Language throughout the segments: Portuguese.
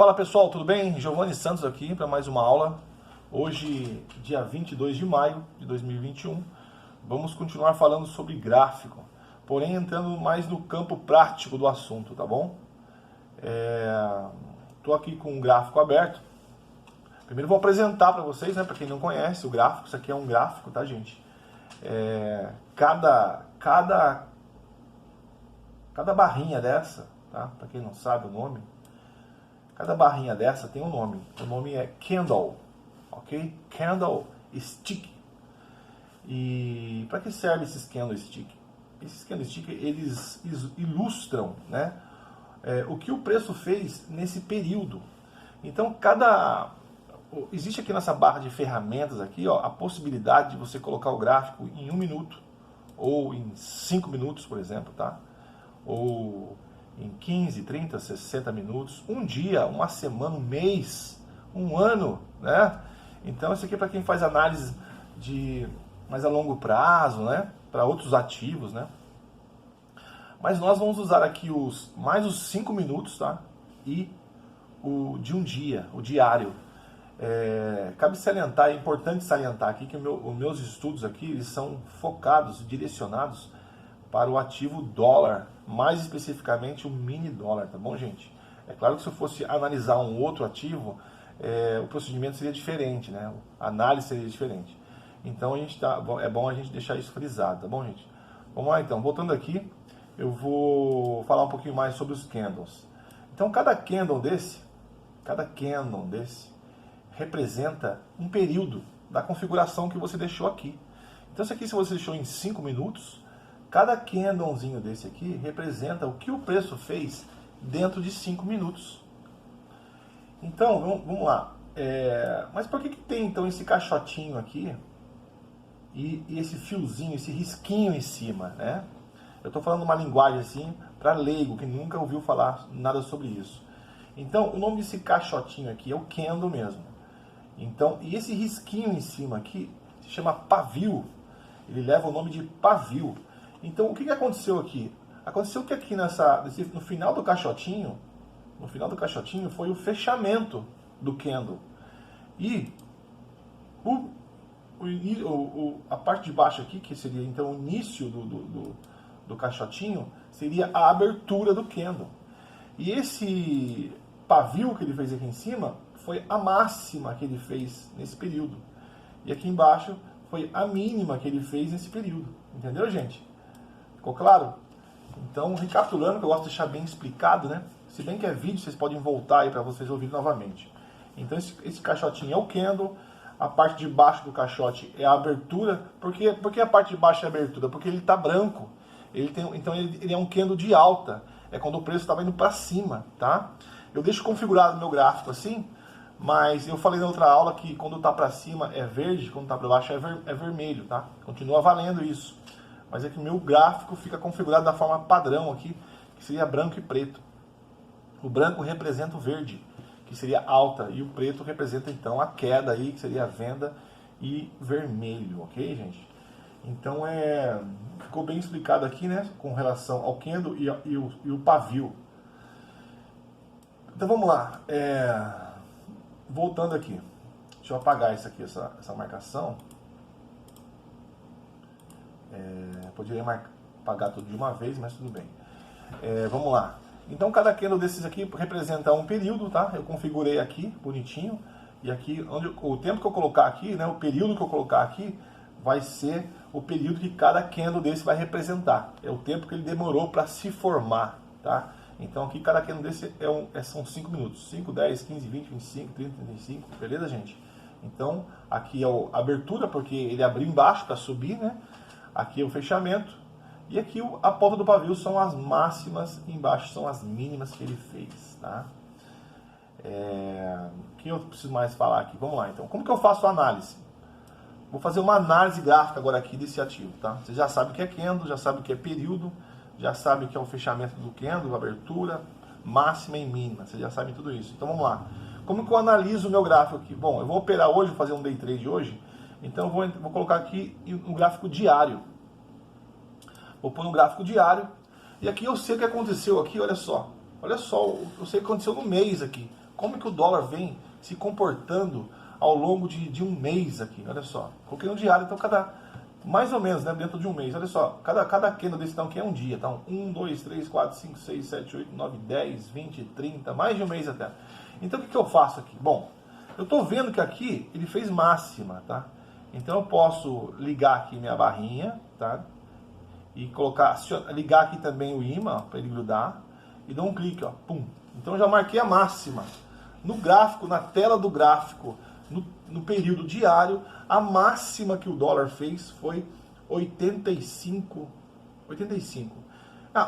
Fala pessoal, tudo bem? Giovanni Santos aqui para mais uma aula. Hoje, dia 22 de maio de 2021, vamos continuar falando sobre gráfico, porém entrando mais no campo prático do assunto, tá bom? Tô aqui com um gráfico aberto. Primeiro vou apresentar para vocês, né, para quem não conhece o gráfico. Isso aqui é um gráfico, tá, gente? Cada barrinha dessa, tá? Para quem não sabe o nome, cada barrinha dessa tem um nome. O nome é candle, ok? Candle stick. E para que serve esses candlestick? Esses candlestick, eles ilustram, né, o que o preço fez nesse período. Então, existe aqui nessa barra de ferramentas aqui, ó, a possibilidade de você colocar o gráfico em 1 minuto ou em 5 minutos, por exemplo, tá? Ou em 15, 30, 60 minutos, um dia, uma semana, um mês, um ano, né? Então, isso aqui é para quem faz análise de mais a longo prazo, né? Para outros ativos, né? Mas nós vamos usar aqui mais os 5 minutos, tá? E o de um dia, o diário. Cabe salientar, é importante salientar aqui que os meus estudos aqui, eles são focados, direcionados para o ativo dólar, mais especificamente o mini dólar, tá bom, gente? É claro que se eu fosse analisar um outro ativo, o procedimento seria diferente, né? A análise seria diferente. Então é bom a gente deixar isso frisado, tá bom, gente? Vamos lá então, voltando aqui, eu vou falar um pouquinho mais sobre os candles. Então cada candle desse representa um período da configuração que você deixou aqui. Então isso aqui, se você deixou em 5 minutos, cada candlezinho desse aqui representa o que o preço fez dentro de 5 minutos. Então, vamos lá. Mas por que tem então esse caixotinho aqui e esse fiozinho, esse risquinho em cima, né? Eu estou falando uma linguagem assim para leigo, que nunca ouviu falar nada sobre isso. Então, o nome desse caixotinho aqui é o candle mesmo. Então, e esse risquinho em cima aqui se chama pavio. Ele leva o nome de pavio. Então, o que aconteceu aqui? Aconteceu que aqui no final do caixotinho, foi o fechamento do candle. E a parte de baixo aqui, que seria então o início do caixotinho, seria a abertura do candle. E esse pavio que ele fez aqui em cima foi a máxima que ele fez nesse período. E aqui embaixo foi a mínima que ele fez nesse período. Entendeu, gente? Ficou claro? Então, recapitulando, que eu gosto de deixar bem explicado, né? Se bem que é vídeo, vocês podem voltar aí para vocês ouvirem novamente. Então, esse caixotinho é o candle. A parte de baixo do caixote é a abertura. Por que a parte de baixo é a abertura? Porque ele está branco. Então, ele é um candle de alta. É quando o preço estava indo para cima, tá? Eu deixo configurado no meu gráfico assim, mas eu falei na outra aula que quando está para cima é verde, quando está para baixo é vermelho, tá? Continua valendo isso. Mas é que o meu gráfico fica configurado da forma padrão aqui, que seria branco e preto. O branco representa o verde, que seria alta, e o preto representa então a queda aí, que seria a venda, e vermelho, ok, gente? Então ficou bem explicado aqui, né, com relação ao candle e o pavio. Então vamos lá, voltando aqui, deixa eu apagar isso aqui, essa marcação. Poderia apagar tudo de uma vez, mas tudo bem. Vamos lá. Então cada candle desses aqui representa um período, tá? Eu configurei aqui, bonitinho. E aqui, o tempo que eu colocar aqui, né, o período que eu colocar aqui, vai ser o período que cada candle desse vai representar. É o tempo que ele demorou para se formar, tá? Então aqui cada candle desse são 5 minutos. 5, 10, 15, 20, 25, 30, 35, beleza, gente? Então aqui é a abertura, porque ele abriu embaixo para subir, né? Aqui é o fechamento. E aqui a ponta do pavio são as máximas, e embaixo são as mínimas que ele fez, tá? O que eu preciso mais falar aqui? Vamos lá, então. Como que eu faço a análise? Vou fazer uma análise gráfica agora aqui desse ativo, tá? Você já sabe o que é candle, já sabe o que é período, já sabe o que é o fechamento do candle, abertura, máxima e mínima. Você já sabe tudo isso. Então vamos lá. Como que eu analiso o meu gráfico aqui? Bom, eu vou operar hoje, vou fazer um day trade hoje. Então eu vou colocar aqui um gráfico diário. Vou pôr no gráfico diário. E aqui eu sei o que aconteceu aqui, olha só. Olha só, eu sei o que aconteceu no mês aqui. como que o dólar vem se comportando ao longo de um mês aqui, olha só. Coloquei no diário, então mais ou menos, né, dentro de um mês, olha só, cada candle desse então aqui é um dia, tá? 1, 2, 3, 4, 5, 6, 7, 8, 9, 10, 20, 30, mais de um mês até. Então o que eu faço aqui? Bom, eu estou vendo que aqui ele fez máxima, tá? Então eu posso ligar aqui minha barrinha, tá? E ligar aqui também o imã para ele grudar e dou um clique, ó, pum. Então eu já marquei a máxima. No gráfico, na tela do gráfico, no período diário, a máxima que o dólar fez foi 85.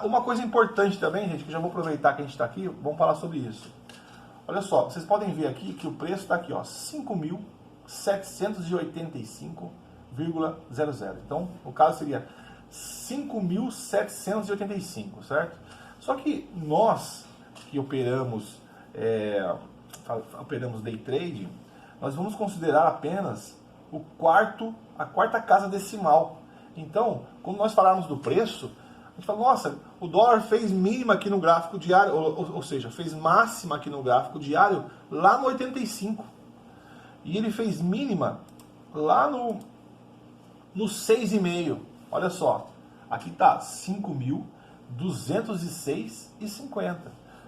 Uma coisa importante também, gente, que eu já vou aproveitar que a gente está aqui, vamos falar sobre isso. Olha só, vocês podem ver aqui que o preço está aqui, ó, 5.785,00. Então, no caso seria 5.785, certo? Só que nós que operamos day trading, nós vamos considerar apenas a quarta casa decimal. Então, quando nós falarmos do preço, a gente fala, nossa, o dólar fez mínima aqui no gráfico diário, ou seja, fez máxima aqui no gráfico diário lá no 85. E ele fez mínima lá no 6,5. Olha só, aqui está 5.206,50.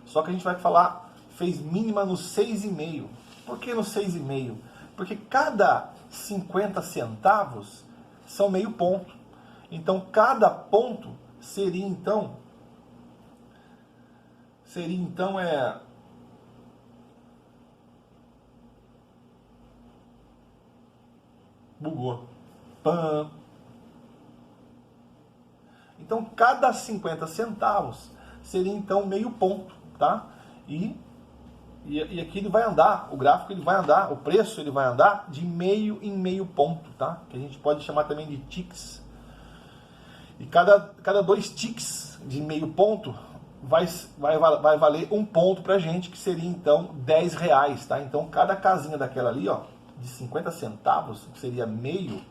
Só que a gente vai falar, fez mínima no 6,5. Por que no 6,5? Porque cada 50 centavos são meio ponto. Então, cada ponto seria então bugou. Pam. Então, cada 50 centavos seria então meio ponto, tá? E aqui ele vai andar, o gráfico ele vai andar, o preço ele vai andar de meio em meio ponto, tá? Que a gente pode chamar também de ticks. E cada 2 ticks de meio ponto vai valer um ponto pra gente, que seria então R$10, tá? Então cada casinha daquela ali, ó, de 50 centavos, que seria meio,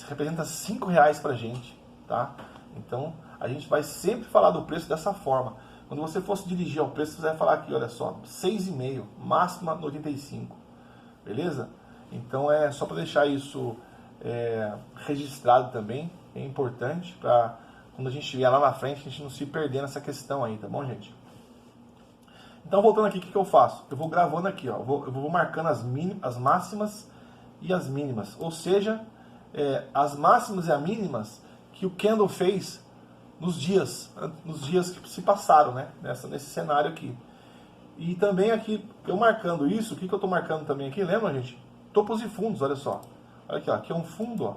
representa R$5 pra gente, tá? Então a gente vai sempre falar do preço dessa forma. Quando você fosse dirigir ao preço, você vai falar aqui, olha só, 6,5, máxima no 85, beleza? Então é só para deixar isso registrado também, é importante para quando a gente estiver lá na frente, a gente não se perder nessa questão aí, tá bom, gente? Então, voltando aqui, o que eu faço? Eu vou gravando aqui, ó, eu vou marcando as máximas e as mínimas, ou seja, as máximas e as mínimas que o candle fez nos dias que se passaram, né? Nesse cenário aqui. E também aqui, eu marcando isso, o que eu estou marcando também aqui, lembra, gente? Topos e fundos, olha só. Olha aqui, ó, aqui é um fundo, ó,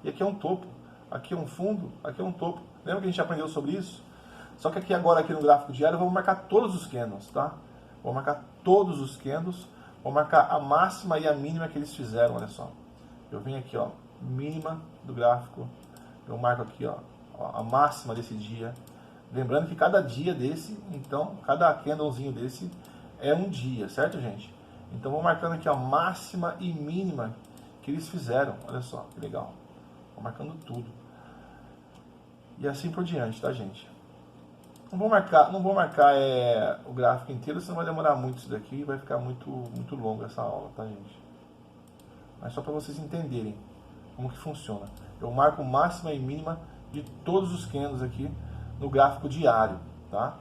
e aqui é um topo. Aqui é um fundo, aqui é um topo. Lembra que a gente aprendeu sobre isso? Só que aqui agora, aqui no gráfico diário, eu vou marcar todos os candles, tá? Vou marcar todos os candles, vou marcar a máxima e a mínima que eles fizeram, olha só. Eu venho aqui, ó, mínima do gráfico, eu marco aqui, ó, a máxima desse dia. Lembrando que cada dia desse, então, cada candlezinho desse é um dia, certo, gente? Então, vou marcando aqui a máxima e mínima que eles fizeram. Olha só, que legal. Vou marcando tudo. E assim por diante, tá, gente? Não vou marcar o gráfico inteiro, senão vai demorar muito isso daqui e vai ficar muito longo essa aula, tá, gente? Mas só para vocês entenderem como que funciona. Eu marco máxima e mínima de todos os candles aqui no gráfico diário, tá?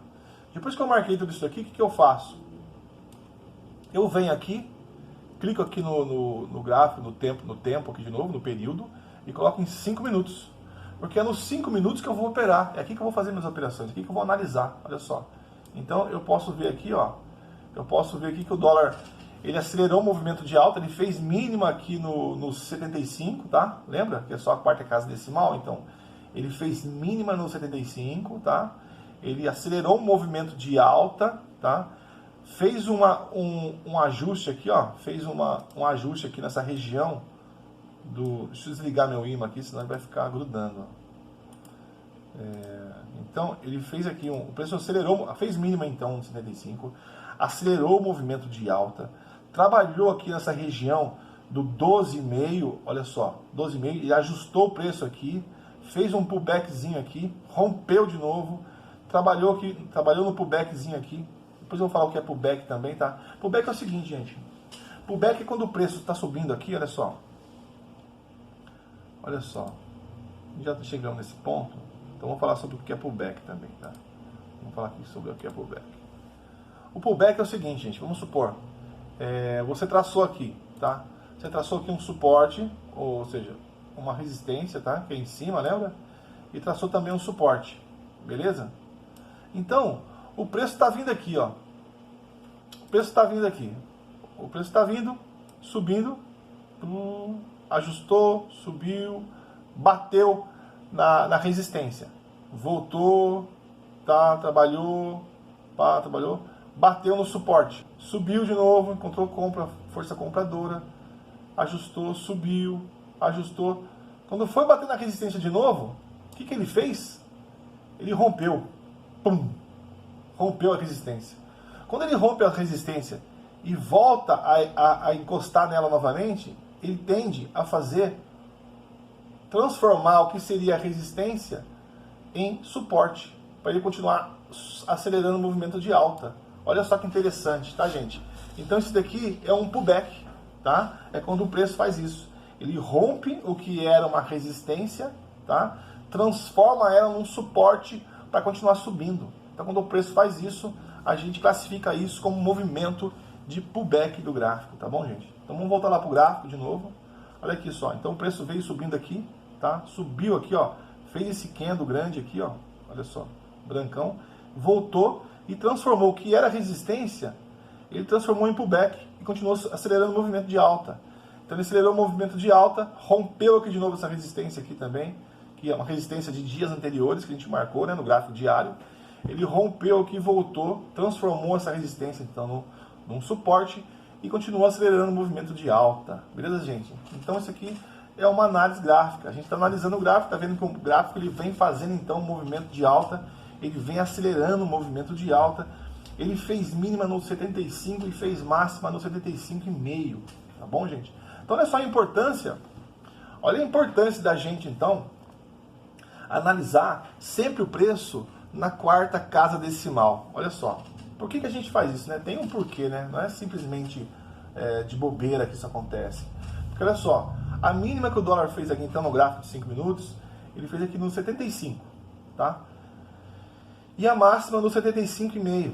Depois que eu marquei tudo isso aqui, o que eu faço? Eu venho aqui, clico aqui no gráfico, no tempo aqui de novo, no período, e coloco em 5 minutos. Porque é nos 5 minutos que eu vou operar. É aqui que eu vou fazer minhas operações, é aqui que eu vou analisar, olha só. Então eu posso ver aqui, ó, eu posso ver aqui que o dólar, ele acelerou o movimento de alta, ele fez mínima aqui no 75, tá? Lembra? Que é só a quarta casa decimal, então ele fez mínima no 75, tá? Ele acelerou o movimento de alta, tá? Fez um ajuste aqui, ó, fez um ajuste aqui nessa região deixa eu desligar meu imã aqui, senão ele vai ficar grudando. Então, ele fez aqui, o preço acelerou, fez mínima então no 75, acelerou o movimento de alta, trabalhou aqui nessa região do 12,5, olha só, 12,5, e ajustou o preço aqui, fez um pullbackzinho aqui, rompeu de novo, trabalhou no pullbackzinho aqui, Depois eu vou falar o que é pullback também, tá? Pullback é o seguinte, gente. Pullback é quando o preço está subindo aqui, olha só. Olha só. Já chegamos nesse ponto. Então vamos falar sobre o que é pullback também, tá? Vamos falar aqui sobre o que é pullback. O pullback é o seguinte, gente. Vamos supor, você traçou aqui, tá? Você traçou aqui um suporte, ou seja, uma resistência, tá? Que é em cima, lembra? E traçou também um suporte, beleza? Então, o preço está vindo aqui, ó. O preço está vindo aqui. O preço está vindo, subindo, ajustou, subiu, bateu na resistência. Voltou, tá, trabalhou, bateu no suporte. Subiu de novo, encontrou força compradora, ajustou, subiu, ajustou. Quando foi bater na resistência de novo, o que ele fez? Ele rompeu. Pum! Rompeu a resistência. Quando ele rompe a resistência e volta a encostar nela novamente, ele tende a transformar o que seria a resistência em suporte, para ele continuar acelerando o movimento de alta. Olha só que interessante, tá, gente? Então isso daqui é um pullback, tá? É quando o preço faz isso. Ele rompe o que era uma resistência, tá? Transforma ela num suporte para continuar subindo. Então quando o preço faz isso, a gente classifica isso como um movimento de pullback do gráfico, tá bom, gente? Então vamos voltar lá para o gráfico de novo. Olha aqui só, então o preço veio subindo aqui, tá? Subiu aqui, ó, fez esse candle grande aqui, ó, olha só, brancão, voltou e transformou o que era resistência, ele transformou em pullback e continuou acelerando o movimento de alta. Então ele acelerou o movimento de alta, rompeu aqui de novo essa resistência aqui também, que é uma resistência de dias anteriores que a gente marcou, né, no gráfico diário. Ele rompeu aqui, voltou, transformou essa resistência então num suporte e continuou acelerando o movimento de alta. Beleza, gente? Então isso aqui é uma análise gráfica. A gente está analisando o gráfico, está vendo que o gráfico ele vem fazendo então um movimento de alta, ele vem acelerando o movimento de alta. Ele fez mínima no 75 e fez máxima no 75,5. Tá bom, gente? Então olha só a importância. Olha a importância da gente então analisar sempre o preço na quarta casa decimal. Olha só. Por que a gente faz isso, né? Tem um porquê, né? Não é simplesmente de bobeira que isso acontece. Porque olha só, a mínima que o dólar fez aqui então no gráfico de 5 minutos, ele fez aqui no 75, tá? E a máxima no 75,5.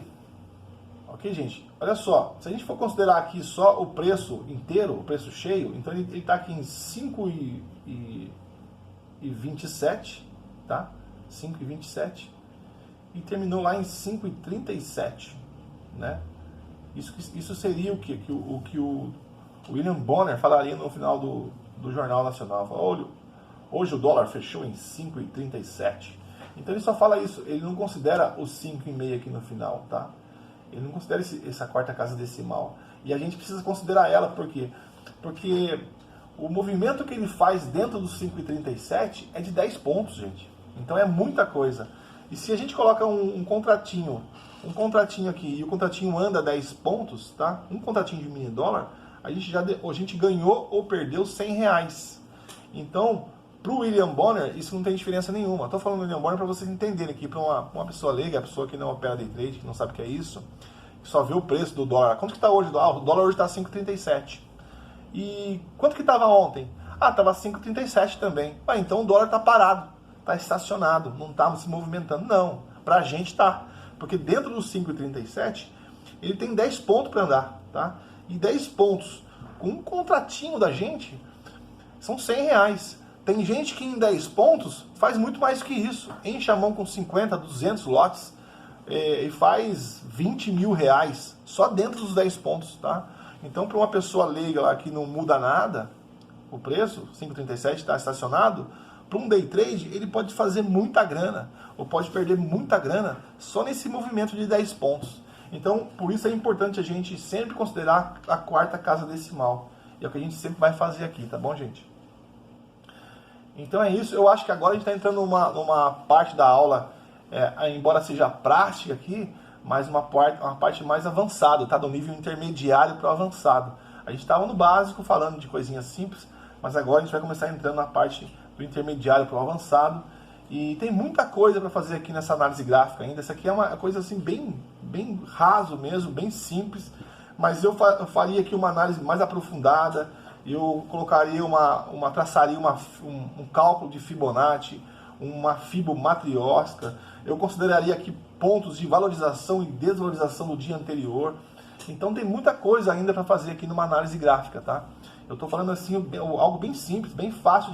Ok, gente? Olha só, se a gente for considerar aqui só o preço inteiro, o preço cheio, então ele está aqui em 5,27, tá? 5,27 e terminou lá em 5,37, né? Isso seria o que o William Bonner falaria no final do Jornal Nacional. Olha, hoje o dólar fechou em 5,37. Então ele só fala isso, ele não considera os 5,5 aqui no final, tá? Ele não considera essa quarta casa decimal. E a gente precisa considerar ela, por quê? Porque o movimento que ele faz dentro dos 5,37 é de 10 pontos, gente. Então é muita coisa. E se a gente coloca um contratinho aqui, e o contratinho anda 10 pontos, tá? Um contratinho de mini dólar, a gente ganhou ou perdeu R$100. Então, para o William Bonner, isso não tem diferença nenhuma. Estou falando do William Bonner para vocês entenderem aqui, para uma pessoa leiga, a pessoa que não opera day trade, que não sabe o que é isso, que só vê o preço do dólar. Quanto que está hoje? O dólar hoje está 5,37. E quanto que estava ontem? Ah, estava 5,37 também. Ah, então o dólar está parado, está estacionado, não está se movimentando. Não, para a gente está. Porque dentro dos 5,37, ele tem 10 pontos para andar, tá? E 10 pontos com um contratinho da gente são R$100. Tem gente que em 10 pontos faz muito mais que isso. Enche a mão com 50, 200 lotes e faz R$20.000 só dentro dos 10 pontos, tá? Então, para uma pessoa leiga lá que não muda nada, o preço, 5,37 está estacionado, para um day trade ele pode fazer muita grana, ou pode perder muita grana só nesse movimento de 10 pontos. Então, por isso é importante a gente sempre considerar a quarta casa decimal. E é o que a gente sempre vai fazer aqui, tá bom, gente? Então é isso. Eu acho que agora a gente está entrando numa parte da aula, embora seja prática aqui, mas uma parte mais avançada, tá? Do nível intermediário para o avançado. A gente estava no básico, falando de coisinhas simples, mas agora a gente vai começar entrando na parte do intermediário para o avançado. E tem muita coisa para fazer aqui nessa análise gráfica ainda. Essa aqui é uma coisa assim bem bem raso mesmo, bem simples, mas eu faria aqui uma análise mais aprofundada, eu colocaria traçaria um cálculo de Fibonacci, uma fibomatriosca, eu consideraria aqui pontos de valorização e desvalorização do dia anterior. Então tem muita coisa ainda para fazer aqui numa análise gráfica, tá? Eu estou falando assim, algo bem simples, bem fácil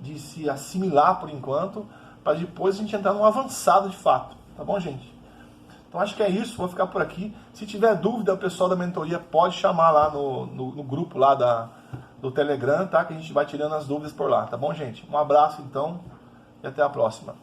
de se assimilar por enquanto, para depois a gente entrar num avançado de fato, tá bom, gente? Então acho que é isso, vou ficar por aqui. Se tiver dúvida, o pessoal da mentoria pode chamar lá no grupo lá do Telegram, tá? Que a gente vai tirando as dúvidas por lá, tá bom, gente? Um abraço então e até a próxima.